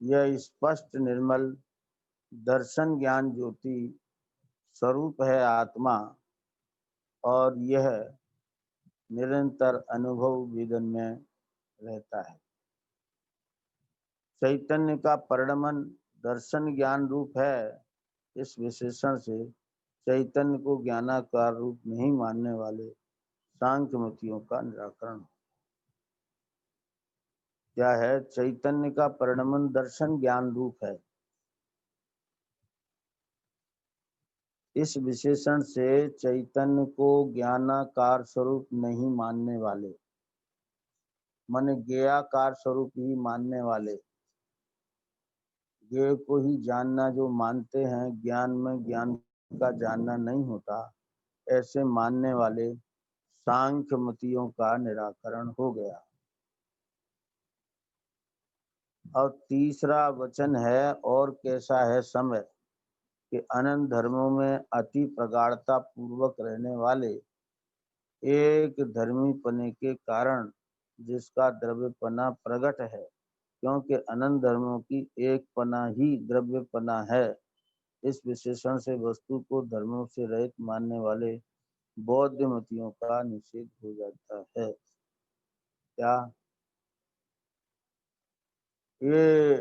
यह स्पष्ट निर्मल दर्शन ज्ञान ज्योति स्वरूप है आत्मा, और यह निरंतर अनुभव वेदन में रहता है। चैतन्य का परिणमन दर्शन ज्ञान रूप है। इस विशेषण से चैतन्य को ज्ञानाकार रूप नहीं मानने वाले सांख्य मतियों का निराकरण। क्या है? चैतन्य का परिणमन दर्शन ज्ञान रूप है। इस विशेषण से चैतन्य को ज्ञानाकार स्वरूप नहीं मानने वाले, माने ज्ञेयाकार स्वरूप ही मानने वाले, ज्ञेय को ही जानना जो मानते हैं, ज्ञान में ज्ञान का जानना नहीं होता, ऐसे मानने वाले सांख्य मतियों का निराकरण हो गया। और तीसरा वचन है, और कैसा है समय, कि अनंत धर्मों में अति प्रगाढ़ता पूर्वक रहने वाले एक धर्मी पने के कारण जिसका द्रव्यपना प्रकट है, क्योंकि अनंत धर्मों की एक पना ही द्रव्यपना है। इस विशेषण से वस्तु को धर्मों से रहित मानने वाले बौद्ध मतियों का निषेध हो जाता है। क्या ये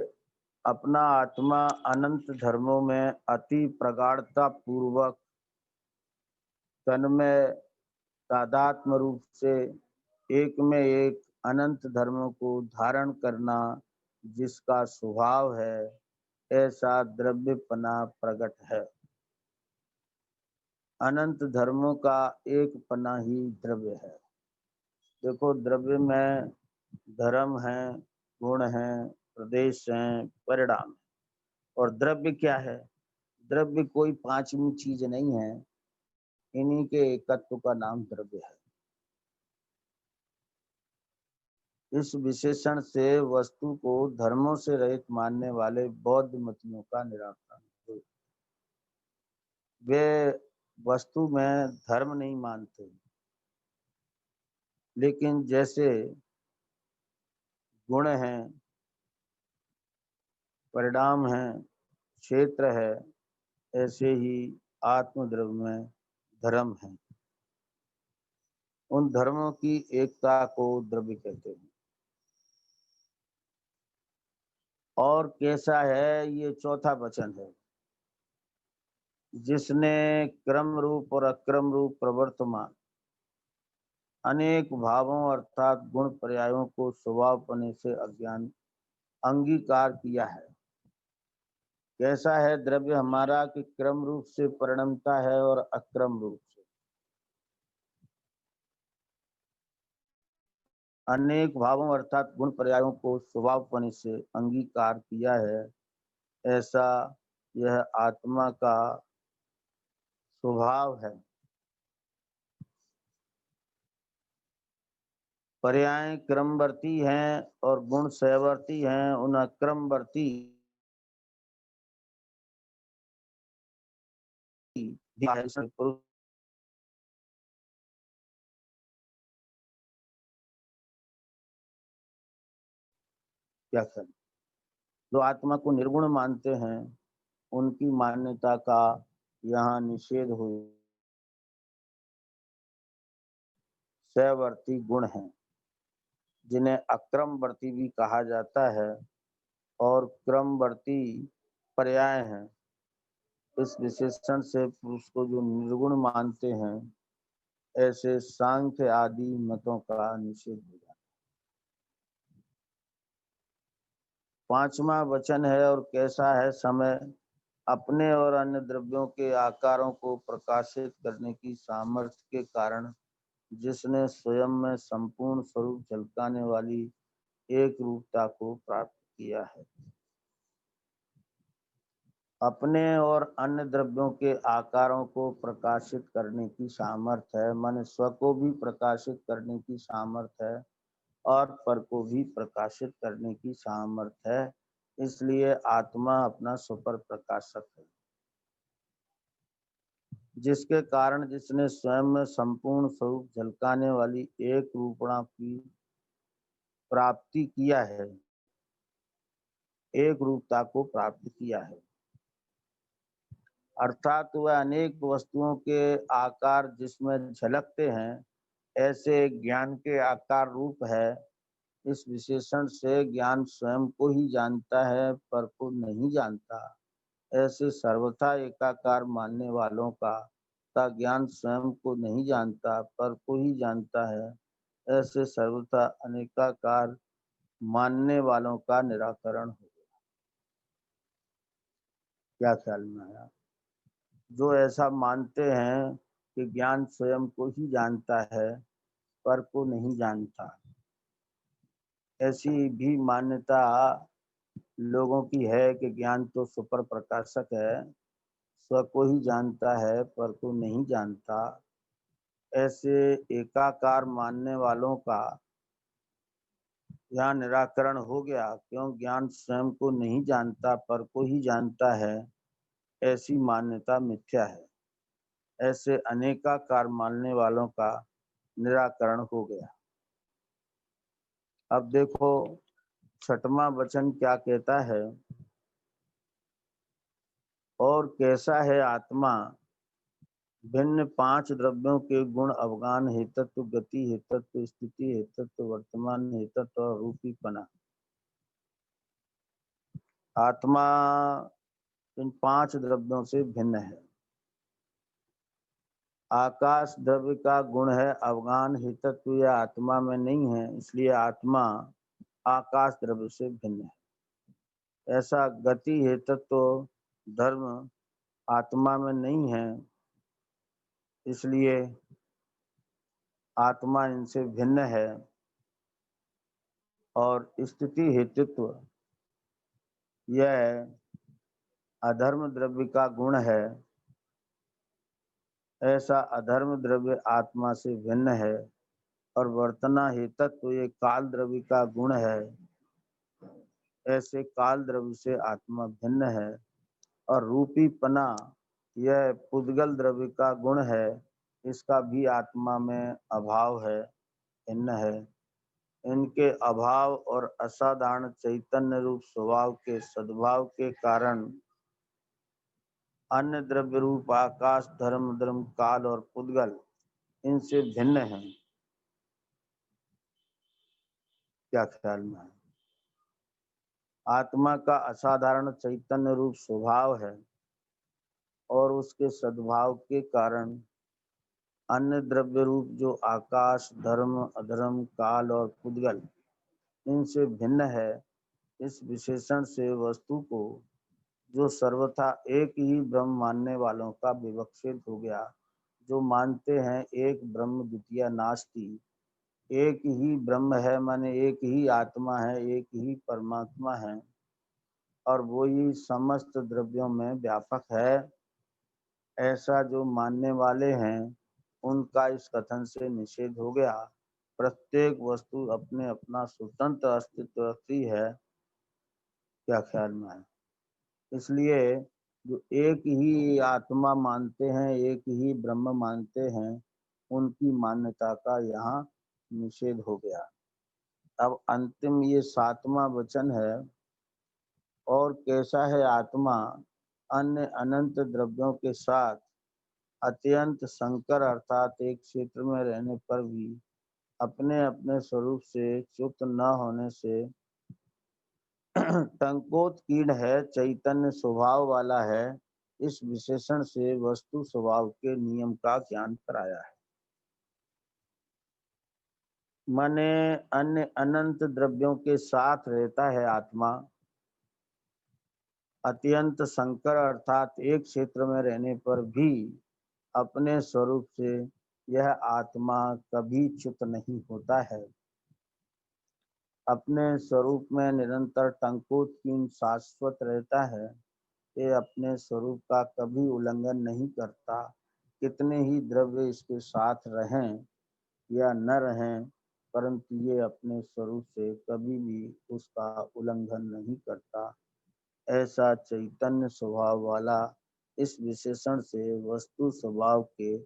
अपना आत्मा अनंत धर्मों में अति प्रगाढ़ता पूर्वक तन्मय तादात्म्य रूप से एक में एक अनंत धर्मों को धारण करना जिसका स्वभाव है, ऐसा द्रव्यपना प्रकट है। अनंत धर्मों का एक पना ही द्रव्य है। देखो, द्रव्य में धर्म है, गुण है, प्रदेश है, परिणाम है। और द्रव्य क्या है? द्रव्य कोई पांचवी चीज नहीं है, इन्हीं के एकत्व का नाम द्रव्य है। इस विशेषण से वस्तु को धर्मों से रहित मानने वाले बौद्ध मतियों का निराकरण हुआ। वे वस्तु में धर्म नहीं मानते, लेकिन जैसे गुण है, परिणाम है, क्षेत्र है, ऐसे ही आत्मद्रव्य में धर्म है। उन धर्मों की एकता को द्रव्य कहते हैं। और कैसा है, ये चौथा वचन है, जिसने क्रम रूप और अक्रम रूप प्रवर्तमान अनेक भावों अर्थात गुण पर्यायों को स्वभावपने से अज्ञान अंगीकार किया है। कैसा है द्रव्य हमारा, कि क्रम रूप से परिणमता है और अक्रम रूप से। अनेक भावों अर्थात गुण पर्यायों को स्वभावपने से अंगीकार किया है, ऐसा यह आत्मा का स्वभाव है। पर्याय क्रमवर्ती हैं और गुण सहवर्ती हैं। उन अक्रमवर्ती पुरुष क्या करें, जो आत्मा को निर्गुण मानते हैं, उनकी मान्यता का यहाँ निषेध हो। सहवर्ती गुण हैं, जिन्हें अक्रमवर्ती भी कहा जाता है, और क्रमवर्ती पर्याय हैं। इस विशेषण से पुरुष को जो निर्गुण मानते हैं, ऐसे सांख्य आदि मतों का निषेध हो जाता है। पांचवा वचन है, और कैसा है समय, अपने और अन्य द्रव्यों के आकारों को प्रकाशित करने की सामर्थ्य के कारण जिसने स्वयं में संपूर्ण स्वरूप झलकाने वाली एक रूपता को प्राप्त किया है। अपने और अन्य द्रव्यों के आकारों को प्रकाशित करने की सामर्थ्य है, मन स्व को भी प्रकाशित करने की सामर्थ्य है और पर को भी प्रकाशित करने की सामर्थ्य है। इसलिए आत्मा अपना स्वपर प्रकाशक है, जिसके कारण जिसने स्वयं में संपूर्ण स्वरूप झलकाने वाली एक रूपणा की प्राप्ति किया है, एक रूपता को प्राप्त किया है। अर्थात वह अनेक वस्तुओं के आकार जिसमें झलकते हैं, ऐसे ज्ञान के आकार रूप है। इस विशेषण से ज्ञान स्वयं को ही जानता है पर को नहीं जानता। ऐसे सर्वथा एकाकार मानने वालों का ज्ञान स्वयं को नहीं जानता पर को ही जानता है। ऐसे सर्वथा अनेकाकार मानने वालों का निराकरण हो गया। क्या ख्याल में आया? जो ऐसा मानते हैं कि ज्ञान स्वयं को ही जानता है पर को नहीं जानता, ऐसी भी मान्यता लोगों की है कि ज्ञान तो सुपर प्रकाशक है, स्व को ही जानता है पर को नहीं जानता। ऐसे एकाकार मानने वालों का यहाँ निराकरण हो गया। क्यों? ज्ञान स्वयं को नहीं जानता पर को ही जानता है, ऐसी मान्यता मिथ्या है। ऐसे अनेकाकार मानने वालों का निराकरण हो गया। अब देखो 6वां वचन क्या कहता है। और कैसा है आत्मा, भिन्न 5 द्रव्यों के गुण अवगान हेतत्व, गति हेतत्व, स्थिति हेतत्व, वर्तमान हेतत्व और रूपीपना। आत्मा इन 5 द्रव्यों से भिन्न है। आकाश द्रव्य का गुण है अवगान हेतत्व, यह आत्मा में नहीं है, इसलिए आत्मा आकाश द्रव्य से भिन्न है। ऐसा गति हेतत्व धर्म आत्मा में नहीं है, इसलिए आत्मा इनसे भिन्न है। और स्थिति हेतुत्व यह अधर्म द्रव्य का गुण है, ऐसा अधर्म द्रव्य आत्मा से भिन्न है। और वर्तना हेतत्व ये काल द्रव्य का गुण है, ऐसे काल द्रव्य से आत्मा भिन्न है। और रूपीपना यह पुद्गल द्रव्य का गुण है, इसका भी आत्मा में अभाव है, भिन्न है। इनके अभाव और असाधारण चैतन्य रूप स्वभाव के सद्भाव के कारण अन्य द्रव्य रूप आकाश धर्म धर्म काल और पुद्गल इनसे भिन्न है। क्या ख्याल में है? आत्मा का असाधारण चैतन्य रूप स्वभाव है और उसके सद्भाव के कारण अन्य द्रव्य रूप जो आकाश धर्म अधर्म काल और पुद्गल इनसे भिन्न है। इस विशेषण से वस्तु को जो सर्वथा एक ही ब्रह्म मानने वालों का विवक्षित हो गया। जो मानते हैं एक ब्रह्म द्वितीय नास्ति, एक ही ब्रह्म है माने एक ही आत्मा है, एक ही परमात्मा है और वो ही समस्त द्रव्यों में व्यापक है, ऐसा जो मानने वाले हैं उनका इस कथन से निषेध हो गया। प्रत्येक वस्तु अपने अपना स्वतंत्र अस्तित्व रखती है। क्या ख्याल में है? इसलिए जो एक ही आत्मा मानते हैं, एक ही ब्रह्म मानते हैं, उनकी मान्यता का यहाँ निषेध हो गया। अब अंतिम ये 7वां वचन है। और कैसा है आत्मा, अन्य अनंत द्रव्यों के साथ अत्यंत संकर अर्थात एक क्षेत्र में रहने पर भी अपने अपने स्वरूप से च्युत न होने से टंकोत्कीर्ण है, चैतन्य स्वभाव वाला है। इस विशेषण से वस्तु स्वभाव के नियम का ज्ञान कराया है। माने अन्य अनंत द्रव्यों के साथ रहता है आत्मा, अत्यंत संकर अर्थात एक क्षेत्र में रहने पर भी अपने स्वरूप से यह आत्मा कभी च्युत नहीं होता है। अपने स्वरूप में निरंतर टंकोत्कीर्ण शाश्वत रहता है। ये अपने स्वरूप का कभी उल्लंघन नहीं करता। कितने ही द्रव्य इसके साथ रहें या न रहें, परंतु ये अपने स्वरूप से कभी भी उसका उल्लंघन नहीं करता। ऐसा चैतन्य स्वभाव वाला इस विशेषण से वस्तु स्वभाव के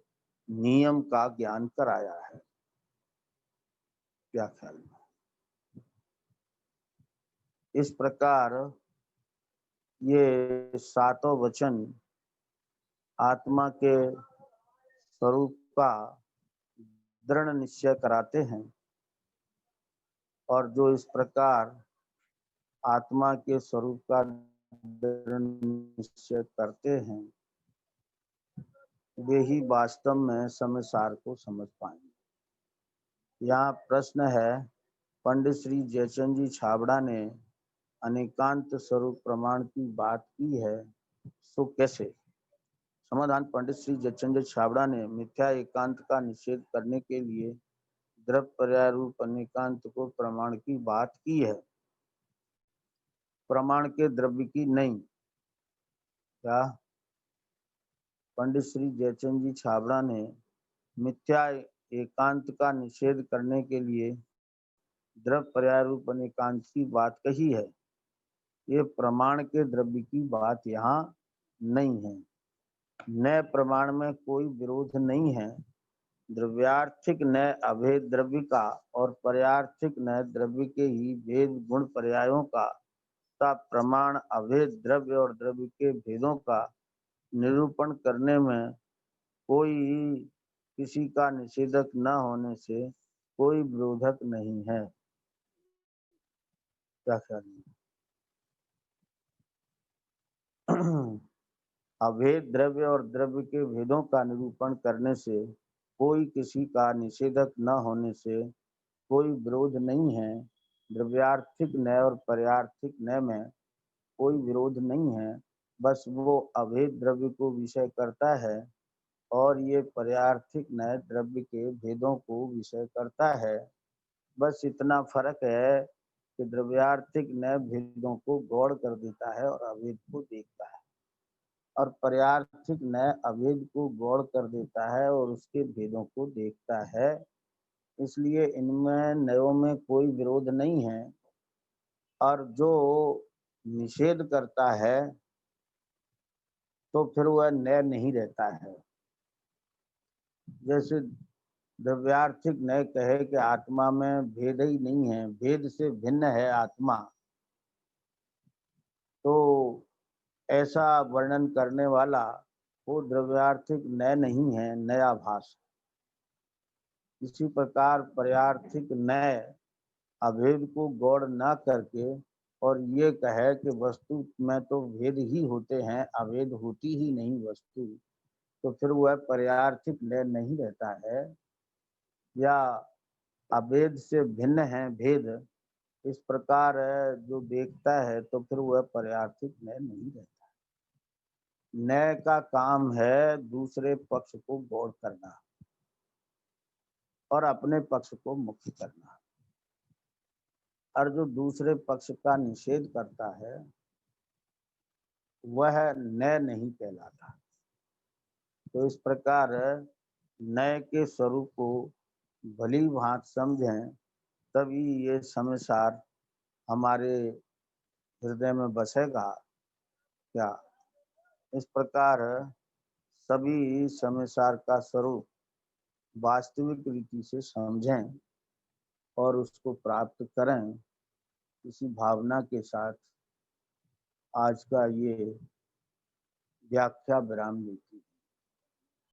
नियम का ज्ञान कराया है। क्या ख्याल में? इस प्रकार ये सातों वचन आत्मा के स्वरूप का दृढ़ निश्चय कराते हैं, और जो इस प्रकार आत्मा के स्वरूप का दृढ़ निश्चय करते हैं, वे ही वास्तव में समसार को समझ पाएंगे। यहाँ प्रश्न है, पंडित श्री जयचंद जी छाबड़ा ने अनेकांत स्वरूप प्रमाण की बात की है, सो कैसे? समाधान, पंडित श्री जयचंद जी छाबड़ा ने मिथ्या एकांत का निषेध करने के लिए द्रव्य पर्याय रूप अनेकांत को प्रमाण की बात की है, प्रमाण के द्रव्य की नहीं। क्या? पंडित श्री जयचंद जी छाबड़ा ने मिथ्या एकांत का निषेध करने के लिए द्रव्य पर्याय रूप अनेकांत की बात कही है, ये प्रमाण के द्रव्य की बात यहाँ नहीं है। नए प्रमाण में कोई विरोध नहीं है। द्रव्यार्थिक नए अभेद द्रव्य का और पर्यार्थिक नए द्रव्य के ही भेद गुण पर्यायों का तथा प्रमाण अभेद द्रव्य और द्रव्य के भेदों का निरूपण करने में कोई किसी का निषेधक न होने से कोई विरोधक नहीं है। क्या ख्याल है? अभेद द्रव्य और द्रव्य के भेदों का निरूपण करने से कोई किसी का निषेधक न होने से कोई विरोध नहीं है। द्रव्यार्थिक न्याय और पर्यार्थिक न्याय में कोई विरोध नहीं है, बस वो अभेद द्रव्य को विषय करता है और ये पर्यार्थिक न्याय द्रव्य के भेदों को विषय करता है। बस इतना फर्क है कि द्रव्यार्थिक न्याय भेदों को गौड़ कर देता है और अभेद को देखता है, और पर्यार्थिक न्याय अभेद को गौड़ कर देता है और उसके भेदों को देखता है। इसलिए इनमें नयों में कोई विरोध नहीं है, और जो निषेध करता है तो फिर वह नय नहीं रहता है। जैसे द्रव्यार्थिक नय कहे कि आत्मा में भेद ही नहीं है, भेद से भिन्न है आत्मा, तो ऐसा वर्णन करने वाला वो द्रव्यार्थिक नय नहीं है, नयाभास। इसी प्रकार पर्यार्थिक नय अभेद को गौड़ न करके और ये कहे कि वस्तु में तो भेद ही होते हैं, अभेद होती ही नहीं वस्तु, तो फिर वह पर्यार्थिक नय नहीं रहता है। या अभेद से भिन्न है भेद, इस प्रकार जो देखता है तो फिर वह पर्यार्थिक नय नहीं रहता। नय का काम है दूसरे पक्ष को गौड़ करना और अपने पक्ष को मुक्त करना, और जो दूसरे पक्ष का निषेध करता है वह नय नहीं कहलाता। तो इस प्रकार नय के स्वरूप को भली भांति समझें, तभी ये समसार हमारे हृदय में बसेगा। क्या? इस प्रकार सभी समसार का स्वरूप वास्तविक रीति से समझें और उसको प्राप्त करें। इसी भावना के साथ आज का ये व्याख्या विराम लेती है।